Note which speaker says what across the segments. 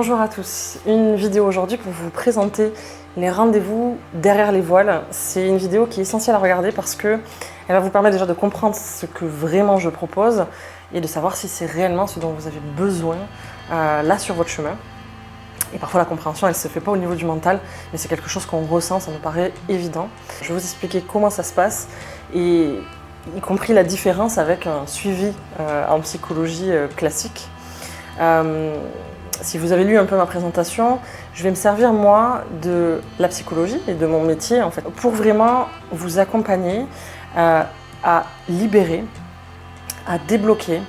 Speaker 1: Bonjour à tous, une vidéo aujourd'hui pour vous présenter les rendez-vous derrière les voiles. C'est une vidéo qui est essentielle à regarder parce qu'elle va vous permettre déjà de comprendre ce que vraiment je propose et de savoir si c'est réellement ce dont vous avez besoin là sur votre chemin. Et parfois la compréhension elle ne se fait pas au niveau du mental, mais c'est quelque chose qu'on ressent, ça me paraît évident. Je vais vous expliquer comment ça se passe et y compris la différence avec un suivi en psychologie classique. Si vous avez lu un peu ma présentation, je vais me servir moi de la psychologie et de mon métier en fait pour vraiment vous accompagner à libérer, à débloquer,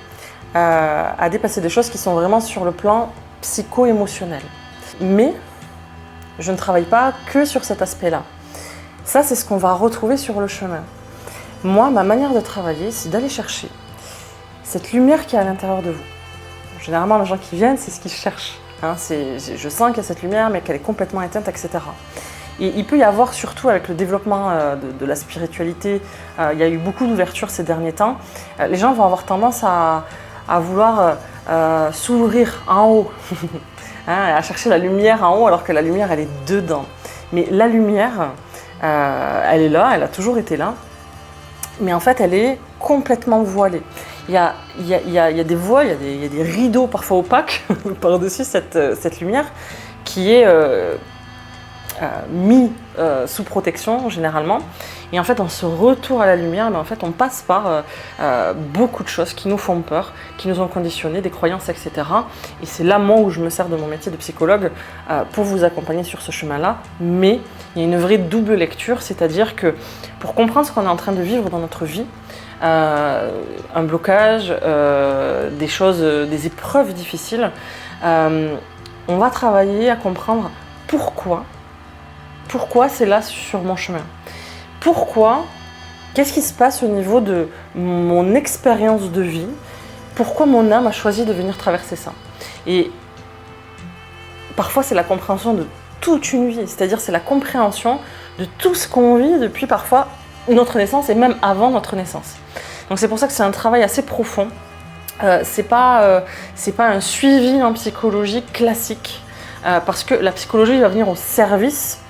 Speaker 1: à dépasser des choses qui sont vraiment sur le plan psycho-émotionnel. Mais je ne travaille pas que sur cet aspect-là. Ça, c'est ce qu'on va retrouver sur le chemin. Moi, ma manière de travailler, c'est d'aller chercher cette lumière qui est à l'intérieur de vous. Généralement, les gens qui viennent, c'est ce qu'ils cherchent. Je sens qu'il y a cette lumière, mais qu'elle est complètement éteinte, etc. Et il peut y avoir, surtout avec le développement de la spiritualité, il y a eu beaucoup d'ouverture ces derniers temps. Les gens vont avoir tendance à vouloir s'ouvrir en haut, à chercher la lumière en haut, alors que la lumière, elle est dedans. Mais la lumière, elle est là, elle a toujours été là, mais en fait, elle est complètement voilée. Il y a des voiles, il y a des rideaux parfois opaques par-dessus cette lumière qui est mis sous protection généralement. Et en fait, on se retourne à la lumière, mais en fait, on passe par beaucoup de choses qui nous font peur, qui nous ont conditionnés, des croyances, etc. Et c'est là, moi, où je me sers de mon métier de psychologue pour vous accompagner sur ce chemin-là. Mais il y a une vraie double lecture, c'est-à-dire que pour comprendre ce qu'on est en train de vivre dans notre vie, un blocage, des choses, des épreuves difficiles, on va travailler à comprendre pourquoi c'est là sur mon chemin. Pourquoi, qu'est-ce qui se passe au niveau de mon expérience de vie, pourquoi mon âme a choisi de venir traverser ça. Et parfois c'est la compréhension de toute une vie, c'est-à-dire c'est la compréhension de tout ce qu'on vit depuis parfois notre naissance et même avant notre naissance. Donc c'est pour ça que c'est un travail assez profond. C'est pas un suivi en psychologie classique, parce que la psychologie va venir au service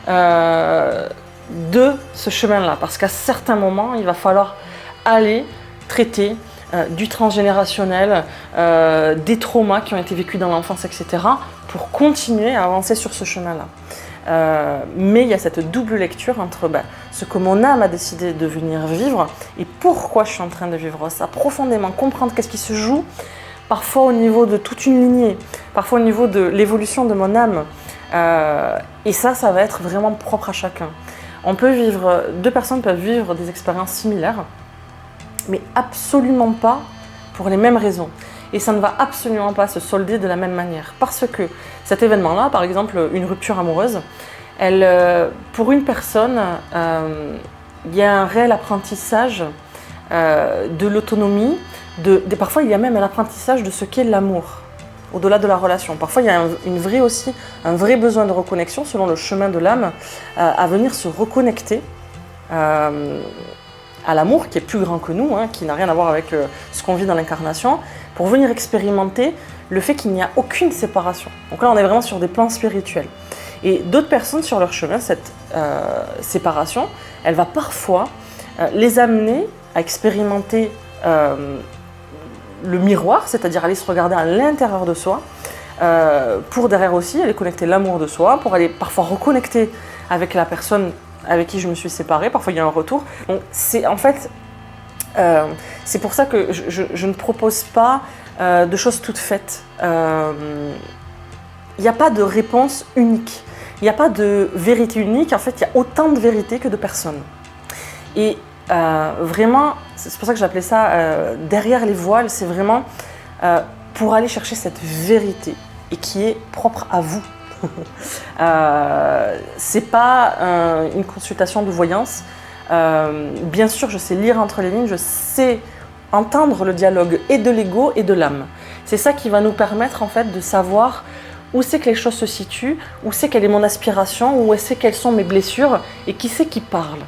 Speaker 1: de ce chemin-là. Parce qu'à certains moments, il va falloir aller traiter du transgénérationnel, des traumas qui ont été vécus dans l'enfance, etc. pour continuer à avancer sur ce chemin-là. Mais il y a cette double lecture entre ce que mon âme a décidé de venir vivre et pourquoi je suis en train de vivre ça, profondément comprendre qu'est-ce qui se joue, parfois au niveau de toute une lignée, parfois au niveau de l'évolution de mon âme. Et ça va être vraiment propre à chacun. Deux personnes peuvent vivre des expériences similaires, mais absolument pas pour les mêmes raisons. Et ça ne va absolument pas se solder de la même manière. Parce que cet événement-là, par exemple une rupture amoureuse, pour une personne, il y a un réel apprentissage de l'autonomie, parfois il y a même un apprentissage de ce qu'est l'amour, au-delà de la relation. Parfois il y a un vrai besoin de reconnexion, selon le chemin de l'âme, à venir se reconnecter à l'amour qui est plus grand que nous, qui n'a rien à voir avec ce qu'on vit dans l'incarnation, pour venir expérimenter le fait qu'il n'y a aucune séparation. Donc là, on est vraiment sur des plans spirituels. Et d'autres personnes sur leur chemin, cette séparation, elle va parfois les amener à expérimenter le miroir, c'est-à-dire aller se regarder à l'intérieur de soi, pour derrière aussi aller connecter l'amour de soi, pour aller parfois reconnecter avec la personne avec qui je me suis séparée, parfois il y a un retour. Donc c'est pour ça que je ne propose pas de choses toutes faites. Il n'y a pas de réponse unique, il n'y a pas de vérité unique, en fait il y a autant de vérités que de personnes. Et vraiment, c'est pour ça que j'appelais ça derrière les voiles, c'est vraiment pour aller chercher cette vérité et qui est propre à vous. C'est pas une consultation de voyance. Bien sûr, je sais lire entre les lignes, je sais entendre le dialogue et de l'ego et de l'âme. C'est ça qui va nous permettre en fait de savoir où c'est que les choses se situent, où c'est quelle est mon aspiration, où c'est quelles sont mes blessures et qui c'est qui parle.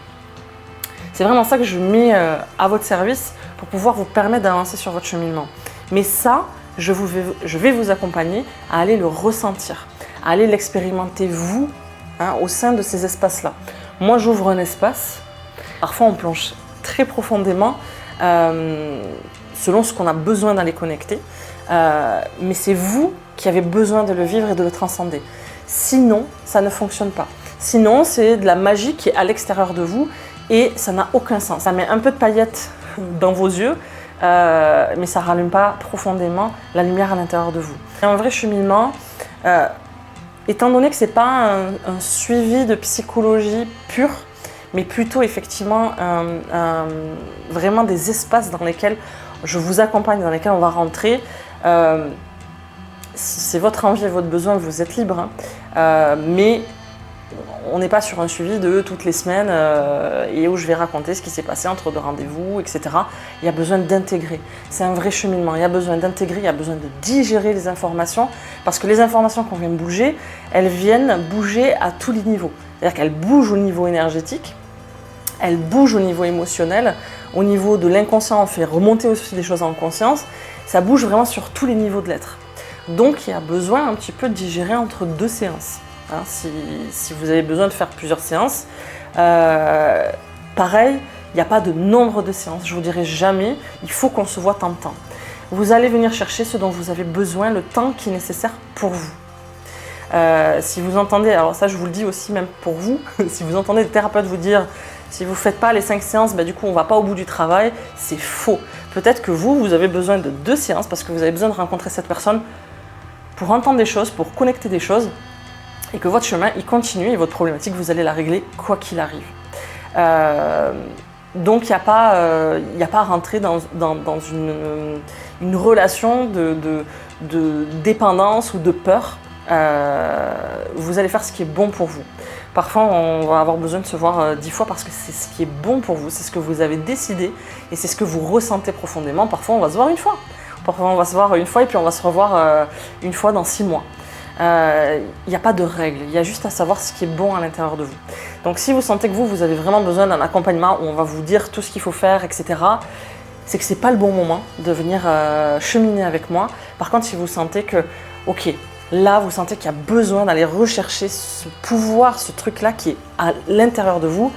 Speaker 1: C'est vraiment ça que je mets à votre service pour pouvoir vous permettre d'avancer sur votre cheminement. Mais ça, je vais vous accompagner à aller le ressentir, à aller l'expérimenter vous, hein, au sein de ces espaces-là. Moi, j'ouvre un espace, parfois on plonge très profondément, selon ce qu'on a besoin d'aller connecter, mais c'est vous qui avez besoin de le vivre et de le transcender. Sinon, ça ne fonctionne pas. Sinon, c'est de la magie qui est à l'extérieur de vous et ça n'a aucun sens. Ça met un peu de paillettes dans vos yeux, mais ça ne rallume pas profondément la lumière à l'intérieur de vous. Et un vrai cheminement, étant donné que ce n'est pas un suivi de psychologie pure, mais plutôt effectivement vraiment des espaces dans lesquels je vous accompagne, dans lesquels on va rentrer. C'est votre envie et votre besoin, vous êtes libre, hein. Mais on n'est pas sur un suivi de toutes les semaines et où je vais raconter ce qui s'est passé entre deux rendez-vous, etc. Il y a besoin d'intégrer. C'est un vrai cheminement. Il y a besoin d'intégrer, il y a besoin de digérer les informations parce que les informations qu'on vient bouger, elles viennent bouger à tous les niveaux. C'est-à-dire qu'elles bougent au niveau énergétique, elles bougent au niveau émotionnel, au niveau de l'inconscient, on fait remonter aussi des choses en conscience. Ça bouge vraiment sur tous les niveaux de l'être. Donc il y a besoin un petit peu de digérer entre deux séances. Hein, si vous avez besoin de faire plusieurs séances, pareil, il n'y a pas de nombre de séances, je vous dirai jamais, il faut qu'on se voit tant de temps. Vous allez venir chercher ce dont vous avez besoin, le temps qui est nécessaire pour vous. Si vous entendez, alors ça je vous le dis aussi même pour vous, si vous entendez des thérapeutes vous dire si vous ne faites pas les 5 séances, du coup on ne va pas au bout du travail, c'est faux. Peut-être que vous avez besoin de 2 séances parce que vous avez besoin de rencontrer cette personne pour entendre des choses, pour connecter des choses, et que votre chemin il continue et votre problématique vous allez la régler quoi qu'il arrive. Donc il n'y a pas à rentrer dans une relation de dépendance ou de peur. Vous allez faire ce qui est bon pour vous. Parfois on va avoir besoin de se voir 10 fois parce que c'est ce qui est bon pour vous, c'est ce que vous avez décidé et c'est ce que vous ressentez profondément. Parfois on va se voir une fois, parfois on va se voir une fois et puis on va se revoir une fois dans 6 mois. Il n'y a pas de règle, il y a juste à savoir ce qui est bon à l'intérieur de vous. Donc si vous sentez que vous avez vraiment besoin d'un accompagnement où on va vous dire tout ce qu'il faut faire, etc., c'est que ce n'est pas le bon moment de venir cheminer avec moi. Par contre, si vous sentez que, ok, là vous sentez qu'il y a besoin d'aller rechercher ce pouvoir, ce truc-là qui est à l'intérieur de vous,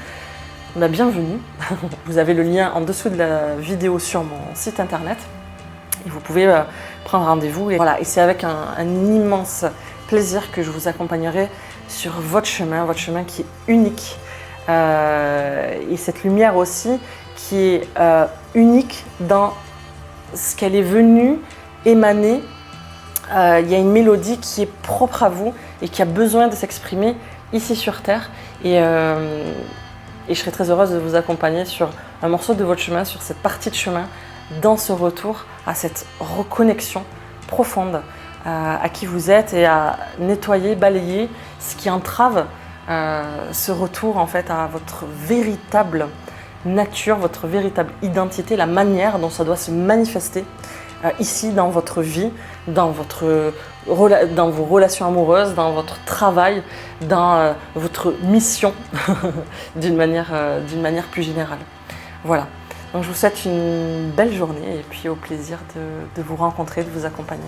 Speaker 1: bienvenue. Vous avez le lien en dessous de la vidéo sur mon site internet et vous pouvez prendre rendez-vous. Et voilà, et c'est avec un immense plaisir que je vous accompagnerai sur votre chemin qui est unique. Et cette lumière aussi qui est unique dans ce qu'elle est venue émaner. Il y a une mélodie qui est propre à vous et qui a besoin de s'exprimer ici sur Terre. Et je serai très heureuse de vous accompagner sur un morceau de votre chemin, sur cette partie de chemin, dans ce retour à cette reconnexion profonde à qui vous êtes et à nettoyer, balayer ce qui entrave ce retour en fait à votre véritable nature, votre véritable identité, la manière dont ça doit se manifester ici dans votre vie, dans vos relations amoureuses, dans votre travail, dans votre mission d'une manière plus générale. Voilà. Donc je vous souhaite une belle journée et puis au plaisir de vous rencontrer, de vous accompagner.